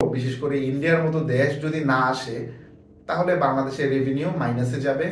বিশেষ করে ইন্ডিয়ার মতো দেশ যদি না আসে তাহলে বাংলাদেশের রেভিনিউ মাইনাসে যাবে।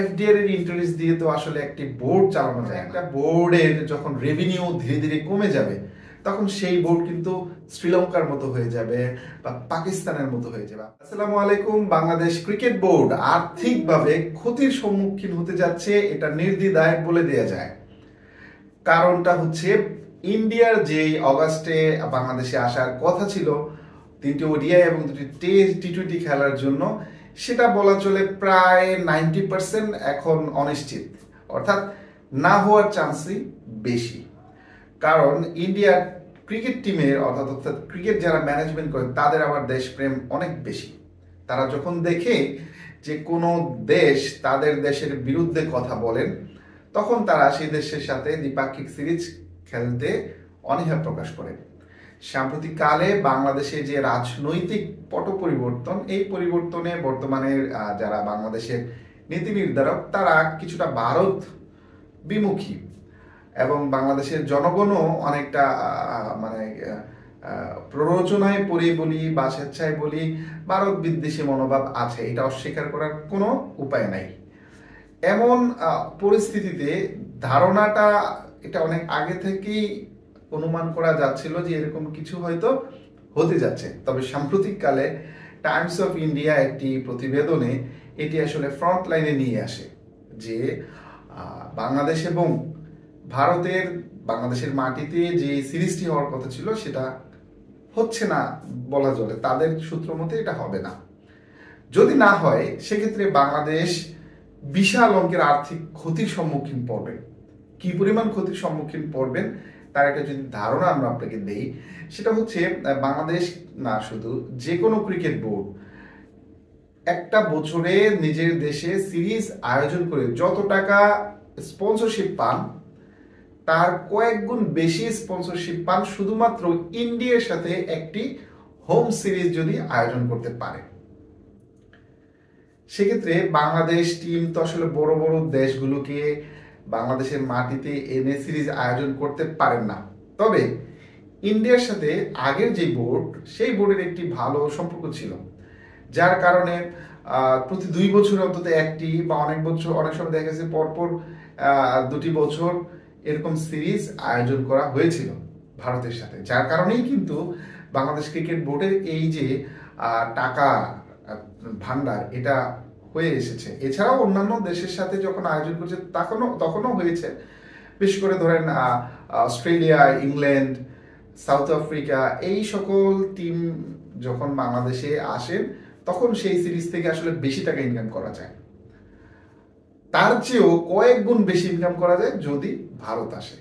এফডিআর এর ইন্টারেস্ট দিয়ে তো আসলে একটি বোর্ড চালানো যায়। একটা বোর্ডের যখন রেভিনিউ ধীরে ধীরে কমে যাবে তখন সেই বোর্ড কিন্তু শ্রীলঙ্কার মতো হয়ে যাবে বা পাকিস্তানের মতো হয়ে যাবে। আসসালামু আলাইকুম। বাংলাদেশ ক্রিকেট বোর্ড আর্থিকভাবে ক্ষতির সম্মুখীন হতে যাচ্ছে, এটা নির্দ্বিধায় বলে দেয়া যায়। কারণটা হচ্ছে ইন্ডিয়ার যে অগাস্টে বাংলাদেশে আসার কথা ছিল 3টি ওডিআই এবং 2টি টি20 খেলার জন্য, সেটা বলা চলে প্রায় 90% এখন অনিশ্চিত, অর্থাৎ না হওয়ার চান্সই বেশি। কারণ ইন্ডিয়ার ক্রিকেট টিমের অর্থাৎ ক্রিকেট যারা ম্যানেজমেন্ট করেন তাদের আবার দেশপ্রেম অনেক বেশি। তারা যখন দেখে যে কোনো দেশ তাদের দেশের বিরুদ্ধে কথা বলেন তখন তারা সেই দেশের সাথে দ্বিপাক্ষিক সিরিজ খেলতে অনীহা প্রকাশ করে। সাম্প্রতিককালে বাংলাদেশে যে রাজনৈতিক পট পরিবর্তন, এই পরিবর্তনে বর্তমানে যারা বাংলাদেশের নীতি নির্ধারক তারা কিছুটা ভারত বিমুখী এবং বাংলাদেশের জনগণও অনেকটা প্ররোচনায় পড়ে বলি বা স্বেচ্ছায় বলি ভারত বিদ্বেষী মনোভাব আছে, এটা অস্বীকার করার কোনো উপায় নাই। এমন পরিস্থিতিতে ধারণাটা এটা অনেক আগে থেকেই অনুমান করা যাচ্ছিল যে এরকম কিছু হয়তো হতে যাচ্ছে। তবে সাম্প্রতিককালে টাইমস অফ ইন্ডিয়া একটি প্রতিবেদনে এটি আসলে ফ্রন্ট লাইনে নিয়ে আসে যে বাংলাদেশ এবং বাংলাদেশের মাটিতে যে সিরিজটি হওয়ার কথা ছিল সেটা হচ্ছে না বলা চলে। তাদের সূত্র মতে এটা হবে না। যদি না হয় সেক্ষেত্রে বাংলাদেশ বিশাল অঙ্কের আর্থিক ক্ষতির সম্মুখীন পড়বেন। কি পরিমাণ ক্ষতির সম্মুখীন পড়বেন তার একটা যদি ধারণা আমরা আপনাকে দেই, সেটা হচ্ছে বাংলাদেশ না শুধু যে কোনো ক্রিকেট বোর্ড একটা বছরে নিজের দেশে সিরিজ আয়োজন করে যত টাকা স্পন্সরশিপ পান তার কয়েক গুণ বেশি স্পন্সরশিপ পান শুধুমাত্র ইন্ডিয়ার সাথে একটি হোম সিরিজ যদি আয়োজন করতে পারে। সেক্ষেত্রে বাংলাদেশ টিম তো আসলে বড় বড় দেশগুলোকে বাংলাদেশের মাটিতে এনে সিরিজ আয়োজন করতে পারেন না। তবে ইন্ডিয়ার সাথে আগের যে বোর্ড, সেই বোর্ডের একটি ভালো সম্পর্ক ছিল, যার কারণে প্রতি 2 বছর অন্তত একটি বা অনেক সময় দেখা গেছে পরপর 2টি বছর এরকম সিরিজ আয়োজন করা হয়েছিল ভারতের সাথে। যার কারণেই কিন্তু বাংলাদেশ ক্রিকেট বোর্ডের এই যে টাকা ভান্ডার এটা হয়ে এসেছে। এছাড়াও অন্যান্য দেশের সাথে যখন আয়োজন করছে তখনও হয়েছে। বিশেষ করে ধরেন অস্ট্রেলিয়া, ইংল্যান্ড, সাউথ আফ্রিকা, এই সকল টিম যখন বাংলাদেশে আসেন তখন সেই সিরিজ থেকে আসলে বেশি টাকা ইনকাম করা যায়। তার চেয়েও কয়েক গুণ বেশি ইনকাম করা যায় যদি ভারত আসে।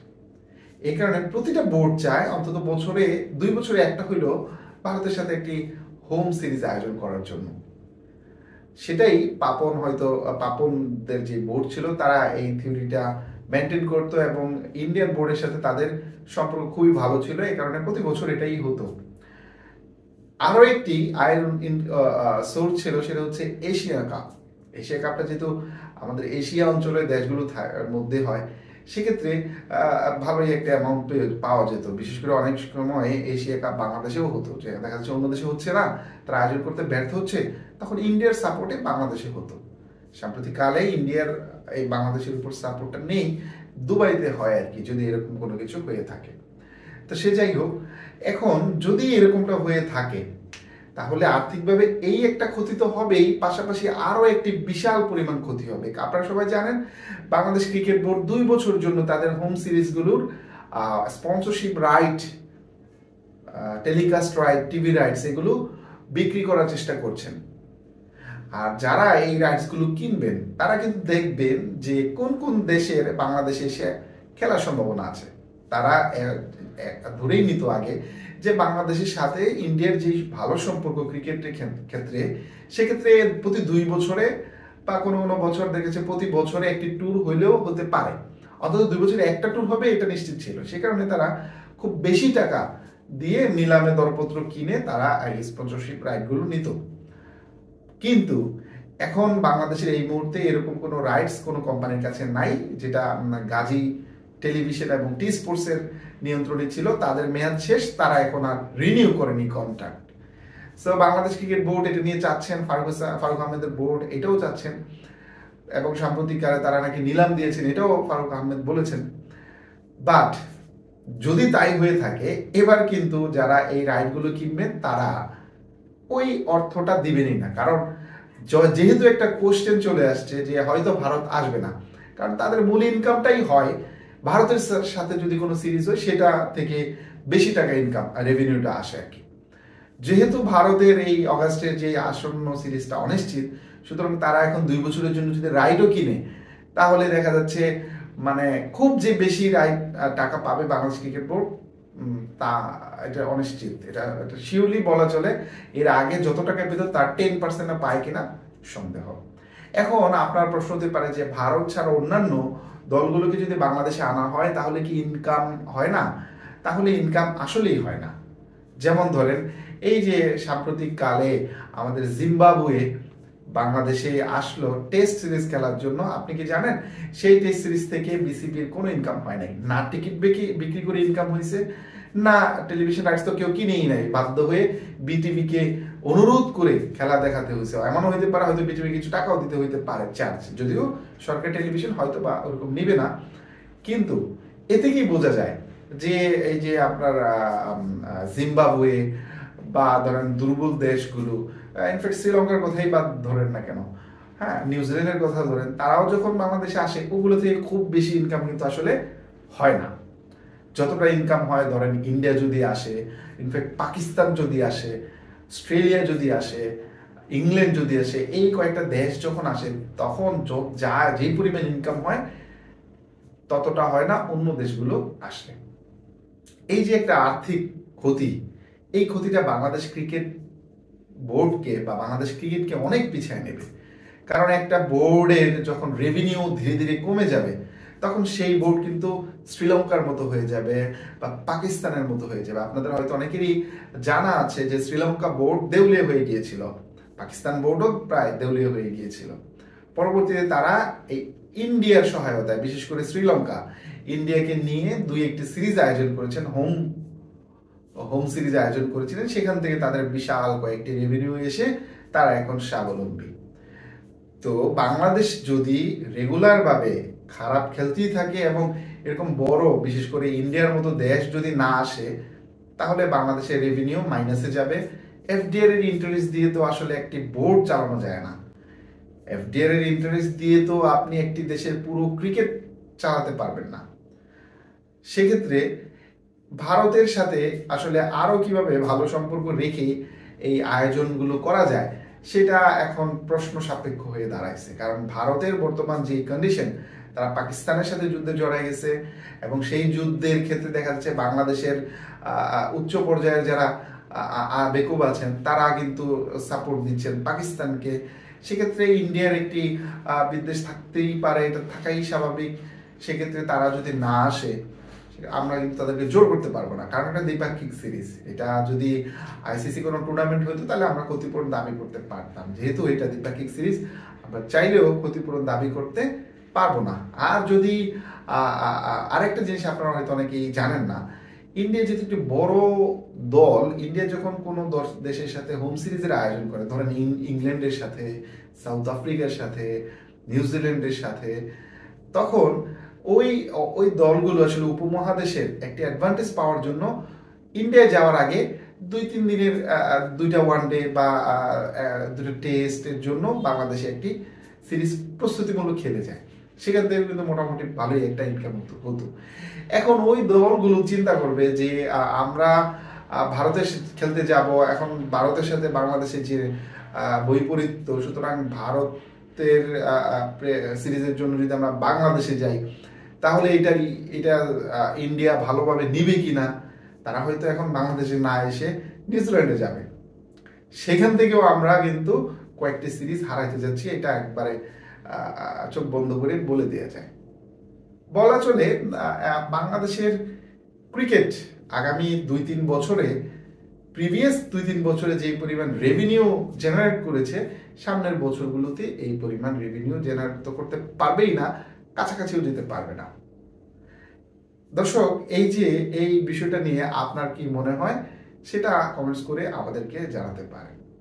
এই কারণে প্রতিটা বোর্ড চায় অন্তত বছরে 2 বছরে একটা হইলেও ভারতের সাথে একটি হোম সিরিজ আয়োজন করার জন্য। সেটাই পাপনদের যে বোর্ড ছিল তারা এই থিওরিটা মেনটেন করতো এবং ইন্ডিয়ান বোর্ডের সাথে তাদের সম্পর্ক খুবই ভালো ছিল। এই কারণে প্রতি বছর এটাই হতো। আরো একটি আয়ের সোর্স ছিল, সেটা হচ্ছে এশিয়া কাপ। এশিয়া কাপটা যেহেতু আমাদের এশিয়া অঞ্চলের দেশগুলোর মধ্যে হয়, সেক্ষেত্রে ভালোই একটা অ্যামাউন্ট পাওয়া যেত। বিশেষ করে অনেক সময় এশিয়া কাপ বাংলাদেশেও হতো, যে দেখা যাচ্ছে অন্য দেশে হচ্ছে না, তারা আয়োজন করতে ব্যর্থ হচ্ছে, তখন ইন্ডিয়ার সাপোর্টে বাংলাদেশে হতো। সাম্প্রতিককালে ইন্ডিয়ার এই বাংলাদেশের উপর সাপোর্টটা নেই, দুবাইতে হয় আর কি, যদি এরকম কোনো কিছু হয়ে থাকে। তো সে যাই হোক, এখন যদি এরকমটা হয়ে থাকে তাহলে আর্থিকভাবে এই একটা ক্ষতি তো হবেই, পাশাপাশি আরো একটি বিশাল পরিমাণ ক্ষতি হবে। আপনারা সবাই জানেন বাংলাদেশ ক্রিকেট বোর্ড 2 বছরের জন্য তাদের হোম সিরিজগুলোর sponsorship right, telecast right, TV rights এগুলো বিক্রি করার চেষ্টা করছেন। আর যারা এই রাইটসগুলো কিনবেন তারা কিন্তু দেখবেন যে কোন কোন দেশের বাংলাদেশে এসে খেলার সম্ভাবনা আছে। তারা ধরেই নিত আগে যে বাংলাদেশের সাথে ইন্ডিয়ার যে ভালো সম্পর্ক ক্রিকেটের ক্ষেত্রে, সেক্ষেত্রে প্রতি 2 বছরে বা কোনো কোনো বছর দেখেছে প্রতি বছরে একটি ট্যুর হইলেও হতে পারে, অন্তত 2 বছরে একটা ট্যুর হবে এটা নিশ্চিত ছিল। সে কারণে তারা খুব বেশি টাকা দিয়ে নিলামে দরপত্র কিনে তারা এই স্পন্সরশিপ রাইটগুলো নিত। কিন্তু এখন বাংলাদেশের এই মুহূর্তে এরকম কোনো রাইটস কোনো কোম্পানির কাছে নাই, যেটা গাজী টেলিভিশন এবং টি স্পোর্টসের নিয়ন্ত্রণে ছিল। তাদের মেয়াদ শেষ, তারা এখন আর রিনিউ করেনি contract. So Bangladesh cricket board এটা নিয়ে চাচ্ছেন, ফারুক আহমেদের বোর্ড এটাও চাচ্ছেন, এবং সাম্প্রতিককালে তারা নাকি নিলাম দিয়েছেন, এটাও ফারুক আহমেদ বলেছেন। বাট যদি তাই হয়ে থাকে, এবার কিন্তু যারা এই রাইটগুলো কিনবেন তারা ওই অর্থটা দিবেনই না, কারণ যেহেতু একটা কোশ্চেন চলে আসছে যে হয়তো ভারত আসবে না, কারণ তাদের মূল ইনকামটাই হয় ভারতের সাথে যদি কোনো সিরিজ হয় সেটা থেকে বেশি টাকা ইনকাম রেভিনিউটা আসে আর কি। যেহেতু ভারতের এই অগাস্টের যে আসন্ন সিরিজটা অনিশ্চিত, সুতরাং তারা এখন 2 বছরের জন্য যদি রাইটও কিনে, তাহলে দেখা যাচ্ছে মানে খুব যে বেশি রাইট টাকা পাবে বাংলাদেশ ক্রিকেট বোর্ড তা এটা অনিশ্চিত, এটা শিওরলি বলা চলে এর আগে যত টাকা পেত তার 10% পায় কিনা সন্দেহ। এখন আপনার প্রশ্ন হতে পারে যে ভারত ছাড়া অন্যান্য দলগুলোকে যদি বাংলাদেশে আনা হয় তাহলে কি ইনকাম হয় না? তাহলে ইনকাম আসলেই হয় না। যেমন ধরেন এই যে সাম্প্রতিক কালে আমাদের জিম্বাবুয়ে বাংলাদেশে আসলো টেস্ট সিরিজ খেলার জন্য, আপনি কি জানেন সেই টেস্ট সিরিজ থেকে বিসিবির কোনো ইনকাম হয় নাই, না টিকিট বিক্রি করে ইনকাম হয়েছে, না টেলিভিশন রাইটস তো কেউ কিনেই নাই, বাধ্য হয়ে বিটিভিকে অনুরোধ করে খেলা দেখাতে হয়েছে। এমনও হইতে পারে হয়তো বিটিভি কিছু টাকাও দিতে হইতে পারে চার্জ, যদিও সরকারি টেলিভিশন হয়তো বা ওরকম নিবে না। কিন্তু এতে কি বোঝা যায় যে এই যে আপনার জিম্বাবুয়ে বা ধরেন দুর্বল দেশগুলো, ইনফ্যাক্ট শ্রীলঙ্কার কথাই বা ধরেন না কেন, হ্যাঁ নিউজিল্যান্ডের কথা ধরেন, তারাও যখন বাংলাদেশে আসে ওগুলো থেকে খুব বেশি ইনকাম কিন্তু আসলে হয় না। যতটা ইনকাম হয় ধরেন ইন্ডিয়া যদি আসে, ইনফ্যাক্ট পাকিস্তান যদি আসে, অস্ট্রেলিয়া যদি আসে, ইংল্যান্ড যদি আসে, এই কয়েকটা দেশ যখন আসে তখন যেই পরিমাণ ইনকাম হয় ততটা হয় না অন্য দেশগুলো আসলে। এই যে একটা আর্থিক ক্ষতি, এই ক্ষতিটা বাংলাদেশ ক্রিকেট বোর্ডকে বা বাংলাদেশ ক্রিকেটকে অনেক পিছিয়ে নেবে। কারণ একটা বোর্ডের যখন রেভিনিউ ধীরে ধীরে কমে যাবে তখন সেই বোর্ড কিন্তু শ্রীলঙ্কার মতো হয়ে যাবে বা পাকিস্তানের মতো হয়ে যাবে। আপনাদের হয়তো অনেকেরই জানা আছে যে শ্রীলঙ্কা বোর্ড দেউলিয়া হয়ে গিয়েছিল, পাকিস্তান বোর্ডও প্রায় দেউলিয়া হয়ে গিয়েছিল। পরবর্তীতে তারা এই ইন্ডিয়ার সহায়তায়, বিশেষ করে শ্রীলঙ্কা ইন্ডিয়াকে নিয়ে 2-1টি সিরিজ আয়োজন করেছেন, হোম সিরিজ আয়োজন করেছিলেন, সেখান থেকে তাদের বিশাল কয়েকটি রেভিনিউ এসে তারা এখন স্বাবলম্বী। তো বাংলাদেশ যদি রেগুলার ভাবে খারাপ খেলতেই থাকে এবং এরকম বড় বিশেষ করে ইন্ডিয়ার মতো দেশ যদি না আসে, তাহলে বাংলাদেশের রেভিনিউ মাইনাসে যাবে। এফডিআর এর ইন্টারেস্ট দিয়ে তো আসলে একটি বোর্ড চালানো যায় না, এফডিআর এর ইন্টারেস্ট দিয়ে তো আপনি একটি দেশের পুরো ক্রিকেট চালাতে পারবেন না। সেক্ষেত্রে ভারতের সাথে আসলে আরো কিভাবে ভালো সম্পর্ক রেখে এই আয়োজনগুলো করা যায় সেটা এখন প্রশ্ন সাপেক্ষ হয়ে দাঁড়াইছে। কারণ ভারতের বর্তমান যে কন্ডিশন, তারা পাকিস্তানের সাথে যুদ্ধে জড়াই গেছে এবং সেই যুদ্ধের ক্ষেত্রে দেখা যাচ্ছে বাংলাদেশের উচ্চ পর্যায়ের যারা বেকুব আছেন তারা কিন্তু সাপোর্ট দিচ্ছেন পাকিস্তানকে। সেক্ষেত্রে ইন্ডিয়ার একটি বিদ্বেষ থাকতেই পারে, এটা থাকাই স্বাভাবিক। সেক্ষেত্রে তারা যদি না আসে আমরা কিন্তু তাদেরকে জোর করতে পারবো না, কারণ এটা দ্বিপাক্ষিক সিরিজ। এটা যদি আইসিসি কোনো টুর্নামেন্ট হতো তাহলে আমরা ক্ষতিপূরণ দাবি করতে পারতাম, যেহেতু এটা দ্বিপাক্ষিক সিরিজ আমরা চাইলেও ক্ষতিপূরণ দাবি করতে পারবো না। আর যদি আরেকটা জিনিস আপনারা হয়তো অনেকেই জানেন না, ইন্ডিয়া যেহেতু একটি বড় দল, ইন্ডিয়া যখন কোনো দেশের সাথে হোম সিরিজের আয়োজন করে, ধরেন ইংল্যান্ডের সাথে, সাউথ আফ্রিকার সাথে, নিউজিল্যান্ডের সাথে, তখন ওই দলগুলো আসলে উপমহাদেশের একটি অ্যাডভান্টেজ পাওয়ার জন্য ইন্ডিয়া যাওয়ার আগে 2-3 দিনের 2টা ওয়ানডে বা 2টা টেস্টের জন্য বাংলাদেশে একটি সিরিজ প্রস্তুতিমূলক খেলে যায়, সেখান থেকে কিন্তু মোটামুটি ভালোই একটা ইনকাম হতো। এখন ওই দলগুলো চিন্তা করবে যে আমরা ভারতের খেলতে যাব, এখন ভারতের সাথে বাংলাদেশের যে বৈপরীত্য, সুতরাং ভারতের সিরিজের জন্য যদি আমরা বাংলাদেশে যাই তাহলে এটা ইন্ডিয়া ভালোভাবে নিবে কিনা, তারা হয়তো এখন বাংলাদেশে না এসে নিউজিল্যান্ডে যাবে। সেখান থেকেও আমরা কিন্তু কয়েকটি সিরিজ হারাইতে যাচ্ছি, এটা একবারে চোখ বন্ধ করে বলে দেওয়া যায়। বলা চলে বাংলাদেশের ক্রিকেট আগামী 2-3 বছরে, প্রিভিয়াস 2-3 বছরে যে পরিমাণ রেভিনিউ জেনারেট করেছে, সামনের বছরগুলোতে এই পরিমাণ রেভিনিউ জেনারেট তো করতে পারবেই না, কাছাকাছিও যেতে পারবে না। দর্শক, এই বিষয়টা নিয়ে আপনার কি মনে হয় সেটা কমেন্টস করে আমাদেরকে জানাতে পারেন।